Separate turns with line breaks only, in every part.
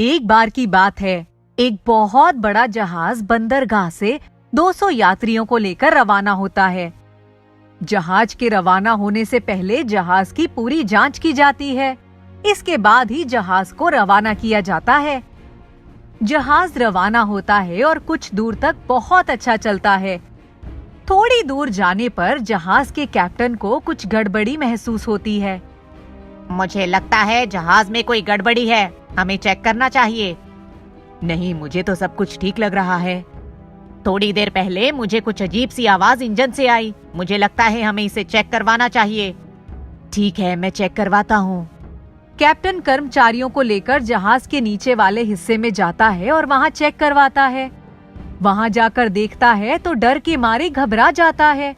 एक बार की बात है, एक बहुत बड़ा जहाज बंदरगाह से 200 यात्रियों को लेकर रवाना होता है। जहाज के रवाना होने से पहले जहाज की पूरी जांच की जाती है। इसके बाद ही जहाज को रवाना किया जाता है। जहाज रवाना होता है और कुछ दूर तक बहुत अच्छा चलता है। थोड़ी दूर जाने पर जहाज के कैप्टन को कुछ गड़बड़ी महसूस होती है।
मुझे लगता है जहाज में कोई गड़बड़ी है, हमें चेक करना चाहिए।
नहीं, मुझे तो सब कुछ ठीक लग रहा है।
थोड़ी देर पहले मुझे कुछ अजीब सी आवाज इंजन से आई। मुझे लगता है हमें इसे चेक करवाना चाहिए।
ठीक है, मैं चेक करवाता हूँ। कैप्टन कर्मचारियों को लेकर जहाज के नीचे वाले हिस्से में जाता है और वहाँ चेक करवाता है। वहाँ जाकर देखता है तो डर के मारे घबरा जाता है।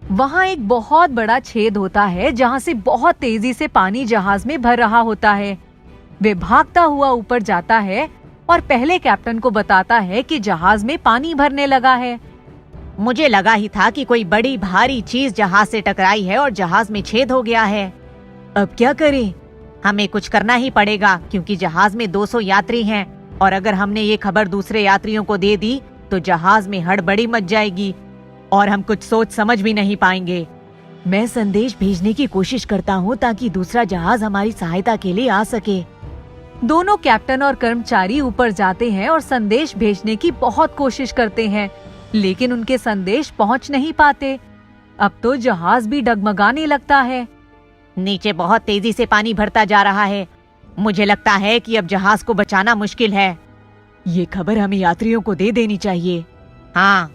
वहाँ एक बहुत बड़ा छेद होता है जहाँ से बहुत तेजी से पानी जहाज में भर रहा होता है। वे भागता हुआ ऊपर जाता है और पहले कैप्टन को बताता है कि जहाज में पानी भरने लगा है।
मुझे लगा ही था कि कोई बड़ी भारी चीज जहाज से टकराई है और जहाज में छेद हो गया है।
अब क्या करें?
हमें कुछ करना ही पड़ेगा क्योंकि जहाज में 200 यात्री हैं और अगर हमने ये खबर दूसरे यात्रियों को दे दी तो जहाज में हड़बड़ी मच जाएगी और हम कुछ सोच समझ भी नहीं पाएंगे।
मैं संदेश भेजने की कोशिश करता हूँ ताकि दूसरा जहाज हमारी सहायता के लिए आ सके। दोनों कैप्टन और कर्मचारी ऊपर जाते हैं और संदेश भेजने की बहुत कोशिश करते हैं, लेकिन उनके संदेश पहुँच नहीं पाते। अब तो जहाज भी डगमगाने लगता है।
नीचे बहुत तेजी से पानी भरता जा रहा है। मुझे लगता है कि अब जहाज को बचाना मुश्किल है।
ये खबर हमें यात्रियों को दे देनी चाहिए।
हाँ,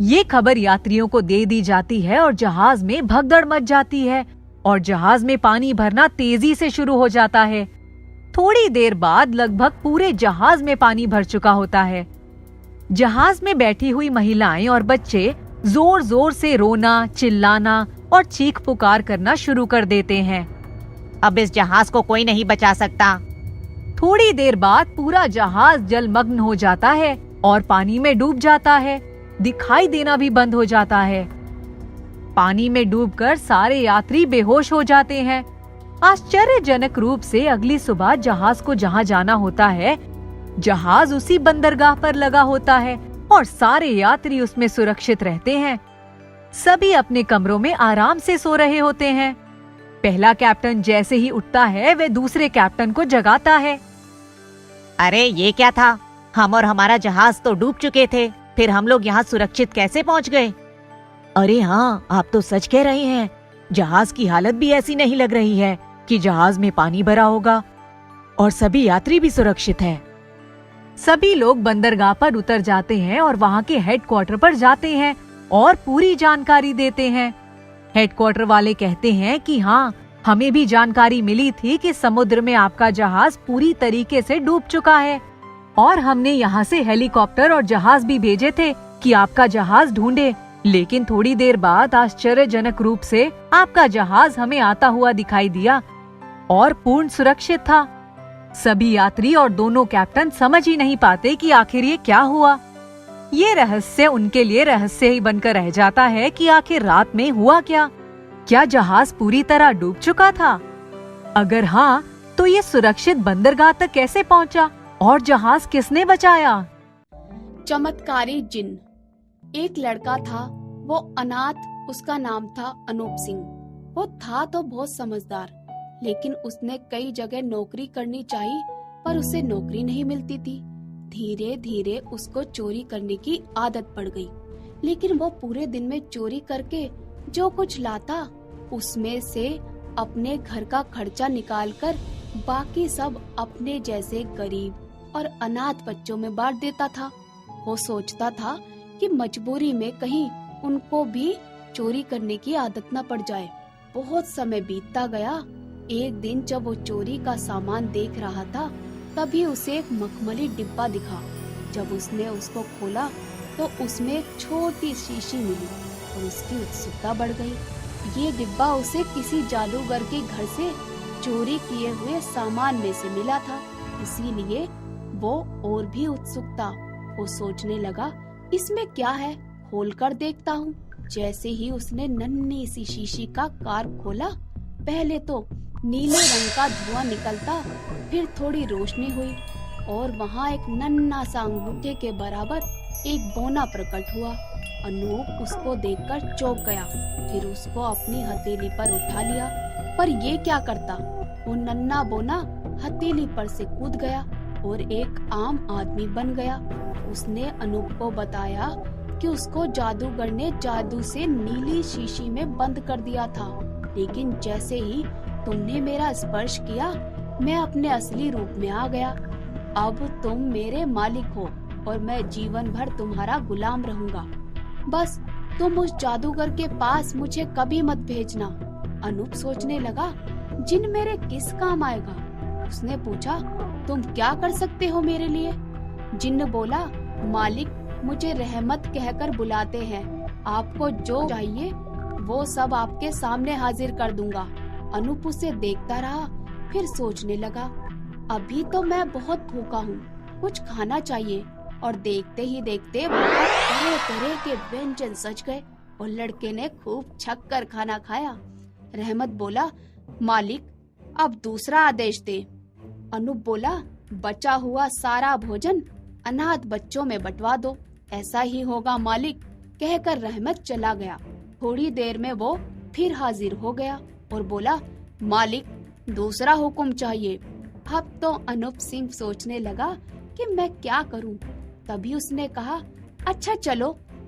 ये खबर यात्रियों को दे दी जाती है और जहाज में भगदड़ मच जाती है और जहाज में पानी भरना तेजी से शुरू हो जाता है। थोड़ी देर बाद लगभग पूरे जहाज में पानी भर चुका होता है। जहाज में बैठी हुई महिलाएं और बच्चे जोर जोर से रोना, चिल्लाना और चीख पुकार करना शुरू कर देते हैं।
अब इस जहाज को कोई नहीं बचा सकता।
थोड़ी देर बाद पूरा जहाज जलमग्न हो जाता है और पानी में डूब जाता है। दिखाई देना भी बंद हो जाता है। पानी में डूबकर सारे यात्री बेहोश हो जाते हैं। आश्चर्यजनक रूप से अगली सुबह जहाज को जहां जाना होता है, जहाज उसी बंदरगाह पर लगा होता है और सारे यात्री उसमें सुरक्षित रहते हैं। सभी अपने कमरों में आराम से सो रहे होते हैं। पहला कैप्टन जैसे ही उठता है, वह दूसरे कैप्टन को जगाता है।
अरे ये क्या था? हम और हमारा जहाज तो डूब चुके थे, फिर हम लोग यहाँ सुरक्षित कैसे पहुँच गए?
अरे हाँ, आप तो सच कह रहे हैं। जहाज की हालत भी ऐसी नहीं लग रही है कि जहाज में पानी भरा होगा और सभी यात्री भी सुरक्षित हैं। सभी लोग बंदरगाह पर उतर जाते हैं और वहाँ के हेडक्वार्टर पर जाते हैं और पूरी जानकारी देते हैं। हेडक्वार्टर वाले कहते हैं कि हाँ, हमें भी जानकारी मिली थी कि समुद्र में आपका जहाज पूरी तरीके से डूब चुका है और हमने यहाँ से हेलीकॉप्टर और जहाज भी भेजे थे कि आपका जहाज ढूंढे, लेकिन थोड़ी देर बाद आश्चर्यजनक रूप से आपका जहाज हमें आता हुआ दिखाई दिया और पूर्ण सुरक्षित था। सभी यात्री और दोनों कैप्टन समझ ही नहीं पाते कि आखिर ये क्या हुआ। ये रहस्य उनके लिए रहस्य ही बनकर रह जाता है कि आखिर रात में हुआ क्या? क्या जहाज पूरी तरह डूब चुका था? अगर हाँ, तो ये सुरक्षित बंदरगाह तक कैसे पहुंचा और जहाज किसने बचाया?
चमत्कारी जिन। एक लड़का था, वो अनाथ, उसका नाम था अनूप सिंह। वो था तो बहुत समझदार, लेकिन उसने कई जगह नौकरी करनी चाहिए पर उसे नौकरी नहीं मिलती थी। धीरे धीरे उसको चोरी करने की आदत पड़ गई, लेकिन वो पूरे दिन में चोरी करके जो कुछ लाता उसमें से अपने घर का खर्चा निकालकर बाकी सब अपने जैसे गरीब और अनाथ बच्चों में बांट देता था। वो सोचता था कि मजबूरी में कहीं उनको भी चोरी करने की आदत न पड़ जाए। बहुत समय बीतता गया। एक दिन जब वो चोरी का सामान देख रहा था, तभी उसे एक मखमली डिब्बा दिखा। जब उसने उसको खोला तो उसमें एक छोटी शीशी मिली और उसकी उत्सुकता बढ़ गई। ये डिब्बा उसे किसी जादूगर के घर से चोरी किए हुए सामान में से मिला था, इसीलिए वो और भी उत्सुक था। वो सोचने लगा, इसमें क्या है, खोलकर देखता हूँ। जैसे ही उसने नन्ही सी शीशी का कार्प खोला, पहले तो नीले रंग का धुआं निकलता, फिर थोड़ी रोशनी हुई और वहाँ एक नन्हा सा अंगूठे के बराबर एक बोना प्रकट हुआ। अनूप उसको देखकर चौंक गया, फिर उसको अपनी हथेली पर उठा लिया। पर ये क्या करता, वो नन्हा बोना हथेली पर से कूद गया और एक आम आदमी बन गया। उसने अनूप को बताया कि उसको जादूगर ने जादू से नीली शीशी में बंद कर दिया था, लेकिन जैसे ही तुमने मेरा स्पर्श किया मैं अपने असली रूप में आ गया। अब तुम मेरे मालिक हो और मैं जीवन भर तुम्हारा गुलाम रहूंगा। बस तुम उस जादूगर के पास मुझे कभी मत भेजना। अनूप सोचने लगा, जिन मेरे किस काम आएगा। उसने पूछा, तुम क्या कर सकते हो मेरे लिए? जिन्न बोला, मालिक मुझे रहमत कहकर बुलाते हैं, आपको जो चाहिए वो सब आपके सामने हाजिर कर दूंगा। अनूप उसे देखता रहा, फिर सोचने लगा, अभी तो मैं बहुत भूखा हूँ, कुछ खाना चाहिए। और देखते ही देखते बहुत तरह तरह के व्यंजन सज गए और लड़के ने खूब छक कर खाना खाया। रहमत बोला, मालिक अब दूसरा आदेश दे। अनूप बोला, बचा हुआ सारा भोजन अनाथ बच्चों में बंटवा दो। ऐसा ही होगा मालिक, कहकर रहमत चला गया। थोड़ी देर में वो फिर हाजिर हो गया और बोला, मालिक दूसरा हुक्म चाहिए। अब तो अनूप सिंह सोचने लगा कि मैं क्या करूं। तभी उसने कहा, अच्छा चलो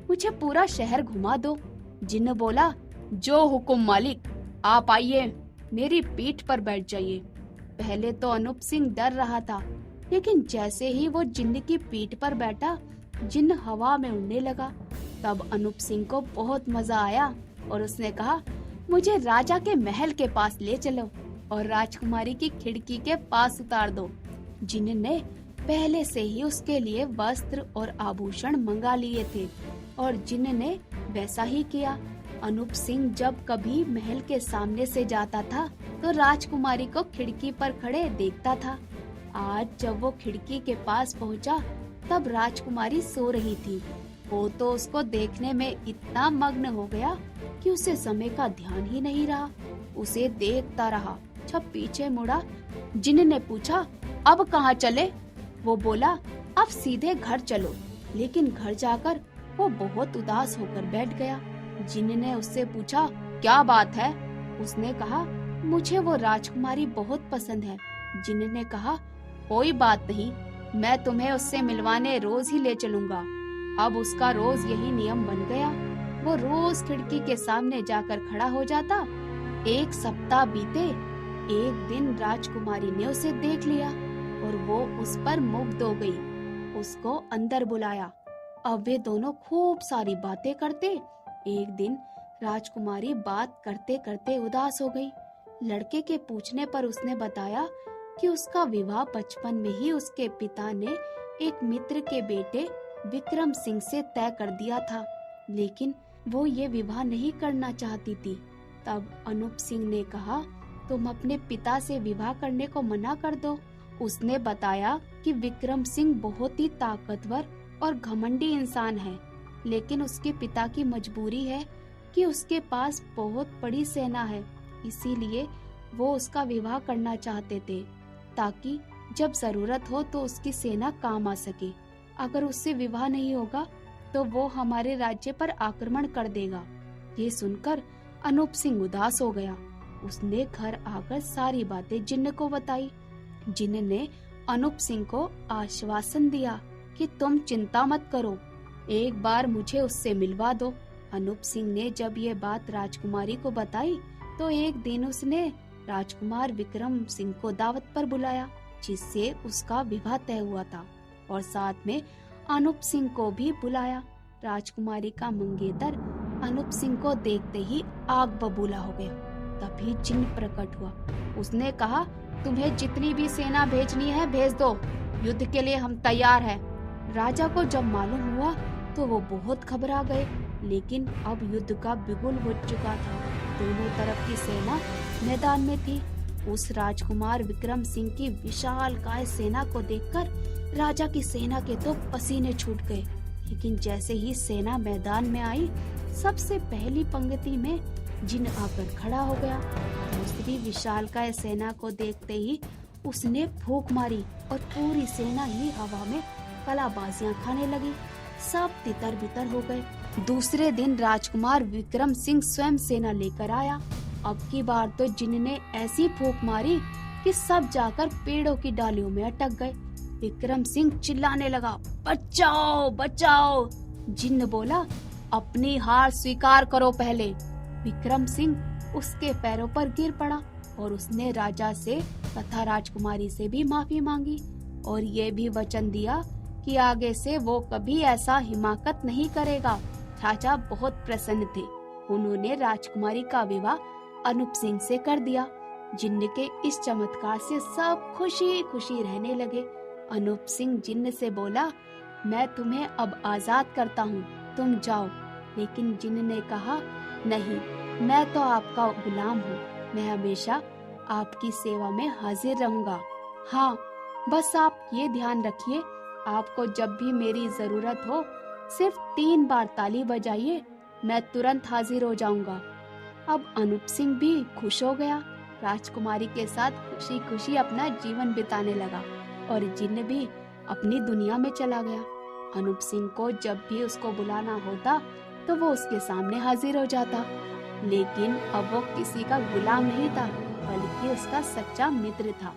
मुझे पूरा शहर घुमा दो। जिन्न बोला, जो हुक्म मालिक, आप आइए मेरी पीठ पर बैठ जाइए। पहले तो अनूप सिंह डर रहा था, लेकिन जैसे ही वो जिन्न की पीठ पर बैठा जिन्न हवा में उड़ने लगा। तब अनूप सिंह को बहुत मजा आया और उसने कहा, मुझे राजा के महल के पास ले चलो और राजकुमारी की खिड़की के पास उतार दो। जिन्न ने पहले से ही उसके लिए वस्त्र और आभूषण मंगा लिए थे और जिन्न ने वैसा ही किया। अनूप सिंह जब कभी महल के सामने से जाता था तो राजकुमारी को खिड़की पर खड़े देखता था। आज जब वो खिड़की के पास पहुंचा तब राजकुमारी सो रही थी। वो तो उसको देखने में इतना मग्न हो गया कि उसे समय का ध्यान ही नहीं रहा। उसे देखता रहा। जब पीछे मुड़ा, जिन्न ने पूछा, अब कहाँ चले? वो बोला, अब सीधे घर चलो। लेकिन घर जाकर वो बहुत उदास होकर बैठ गया। जिन्न ने उससे पूछा, क्या बात है? उसने कहा, मुझे वो राजकुमारी बहुत पसंद है। जिन्न ने कहा, कोई बात नहीं, मैं तुम्हें उससे मिलवाने रोज ही ले चलूंगा। अब उसका रोज यही नियम बन गया। वो रोज खिड़की के सामने जाकर खड़ा हो जाता। एक सप्ताह बीते। एक दिन राजकुमारी ने उसे देख लिया और वो उस पर मुग्ध हो गई। उसको अंदर बुलाया। अब वे दोनों खूब सारी बातें करते। एक दिन राजकुमारी बात करते करते उदास हो गई। लड़के के पूछने पर उसने बताया कि उसका विवाह बचपन में ही उसके पिता ने एक मित्र के बेटे विक्रम सिंह से तय कर दिया था, लेकिन वो ये विवाह नहीं करना चाहती थी। तब अनूप सिंह ने कहा, तुम अपने पिता से विवाह करने को मना कर दो। उसने बताया कि विक्रम सिंह बहुत ही ताकतवर और घमंडी इंसान है, लेकिन उसके पिता की मजबूरी है कि उसके पास बहुत बड़ी सेना है, इसीलिए वो उसका विवाह करना चाहते थे ताकि जब जरूरत हो तो उसकी सेना काम आ सके। अगर उससे विवाह नहीं होगा तो वो हमारे राज्य पर आक्रमण कर देगा। ये सुनकर अनूप सिंह उदास हो गया। उसने घर आकर सारी बातें जिन्न को बताई। जिन्न ने अनूप सिंह को आश्वासन दिया कि तुम चिंता मत करो, एक बार मुझे उससे मिलवा दो। अनूप सिंह ने जब ये बात राजकुमारी को बताई तो एक दिन उसने राजकुमार विक्रम सिंह को दावत पर बुलाया, जिससे उसका विवाह तय हुआ था, और साथ में अनूप सिंह को भी बुलाया। राजकुमारी का मंगेतर अनूप सिंह को देखते ही आग बबूला हो गया। तभी जिन्न प्रकट हुआ। उसने कहा, तुम्हें जितनी भी सेना भेजनी है भेज दो, युद्ध के लिए हम तैयार हैं। राजा को जब मालूम हुआ तो वो बहुत घबरा गए, लेकिन अब युद्ध का बिगुल हो चुका था। दोनों तरफ की सेना मैदान में थी। उस राजकुमार विक्रम सिंह की विशालकाय सेना को देखकर राजा की सेना के तो पसीने छूट गए, लेकिन जैसे ही सेना मैदान में आई, सबसे पहली पंक्ति में जिन्न आकर खड़ा हो गया। दूसरी विशालकाय सेना को देखते ही उसने फूंक मारी और पूरी सेना ही हवा में कलाबाजियां खाने लगी। सब तितर बितर हो गए। दूसरे दिन राजकुमार विक्रम सिंह स्वयं सेना लेकर आया। अब की बार तो जिन्न ने ऐसी फूंक मारी कि सब जाकर पेड़ों की डालियों में अटक गए। विक्रम सिंह चिल्लाने लगा, बचाओ बचाओ। जिन्न बोला, अपनी हार स्वीकार करो पहले। विक्रम सिंह उसके पैरों पर गिर पड़ा और उसने राजा से तथा राजकुमारी से भी माफी मांगी और ये भी वचन दिया कि आगे से वो कभी ऐसा हिमाकत नहीं करेगा। राजा बहुत प्रसन्न थे। उन्होंने राजकुमारी का विवाह अनूप सिंह से कर दिया। जिन्न के इस चमत्कार से सब खुशी खुशी रहने लगे। अनूप सिंह जिन्न से बोला, मैं तुम्हें अब आजाद करता हूँ, तुम जाओ। लेकिन जिन्न ने कहा, नहीं, मैं तो आपका गुलाम हूँ, मैं हमेशा आपकी सेवा में हाजिर रहूंगा। हाँ, बस आप ये ध्यान रखिए, आपको जब भी मेरी जरूरत हो सिर्फ 3 बार ताली बजाइए, मैं तुरंत हाजिर हो जाऊंगा। अब अनूप सिंह भी खुश हो गया। राजकुमारी के साथ खुशी खुशी अपना जीवन बिताने लगा और जिन्न भी अपनी दुनिया में चला गया। अनूप सिंह को जब भी उसको बुलाना होता तो वो उसके सामने हाजिर हो जाता। लेकिन अब वो किसी का गुलाम नहीं था, बल्कि उसका सच्चा मित्र था।